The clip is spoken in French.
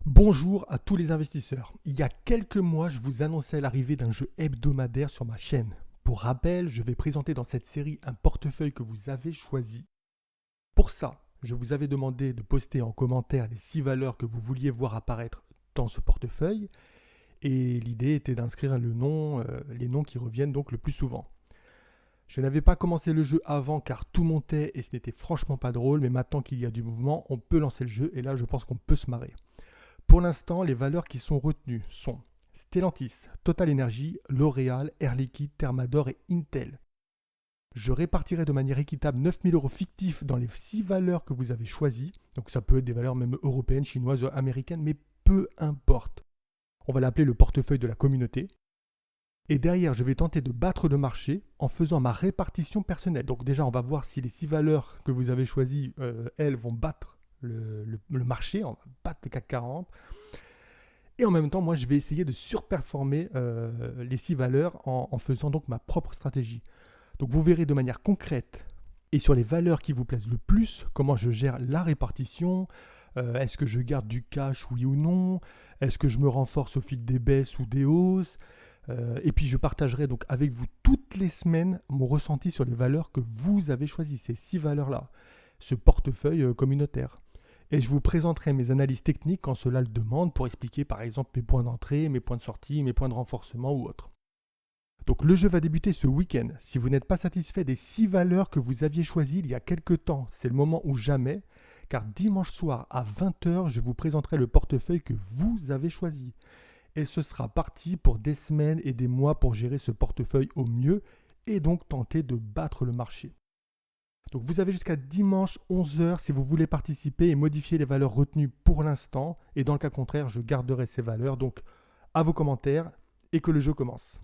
Bonjour à tous les investisseurs. Il y a quelques mois, je vous annonçais l'arrivée d'un jeu hebdomadaire sur ma chaîne. Pour rappel, je vais présenter dans cette série un portefeuille que vous avez choisi. Pour ça, je vous avais demandé de poster en commentaire les 6 valeurs que vous vouliez voir apparaître dans ce portefeuille. Et l'idée était d'inscrire les noms qui reviennent donc le plus souvent. Je n'avais pas commencé le jeu avant car tout montait et ce n'était franchement pas drôle, mais maintenant qu'il y a du mouvement, on peut lancer le jeu et là je pense qu'on peut se marrer. Pour l'instant, les valeurs qui sont retenues sont Stellantis, Total Energy, L'Oréal, Air Liquide, Thermador et Intel. Je répartirai de manière équitable 9 000 € fictifs dans les 6 valeurs que vous avez choisies. Donc ça peut être des valeurs même européennes, chinoises, américaines, mais peu importe. On va l'appeler le portefeuille de la communauté. Et derrière, je vais tenter de battre le marché en faisant ma répartition personnelle. Donc déjà, on va voir si les 6 valeurs que vous avez choisies, elles, vont battre le marché, on va battre le CAC 40. Et en même temps, moi, je vais essayer de surperformer les 6 valeurs en faisant donc ma propre stratégie. Donc vous verrez de manière concrète et sur les valeurs qui vous plaisent le plus, comment je gère la répartition. Est-ce que je garde du cash, oui ou non? Est-ce que je me renforce au fil des baisses ou des hausses? Et puis je partagerai donc avec vous toutes les semaines mon ressenti sur les valeurs que vous avez choisies, ces 6 valeurs-là, ce portefeuille communautaire. Et je vous présenterai mes analyses techniques quand cela le demande pour expliquer par exemple mes points d'entrée, mes points de sortie, mes points de renforcement ou autres. Donc le jeu va débuter ce week-end. Si vous n'êtes pas satisfait des 6 valeurs que vous aviez choisies il y a quelques temps, c'est le moment ou jamais, car dimanche soir à 20h, je vous présenterai le portefeuille que vous avez choisi. Et ce sera parti pour des semaines et des mois pour gérer ce portefeuille au mieux et donc tenter de battre le marché. Donc vous avez jusqu'à dimanche 11h si vous voulez participer et modifier les valeurs retenues pour l'instant. Et dans le cas contraire, je garderai ces valeurs. Donc à vos commentaires et que le jeu commence.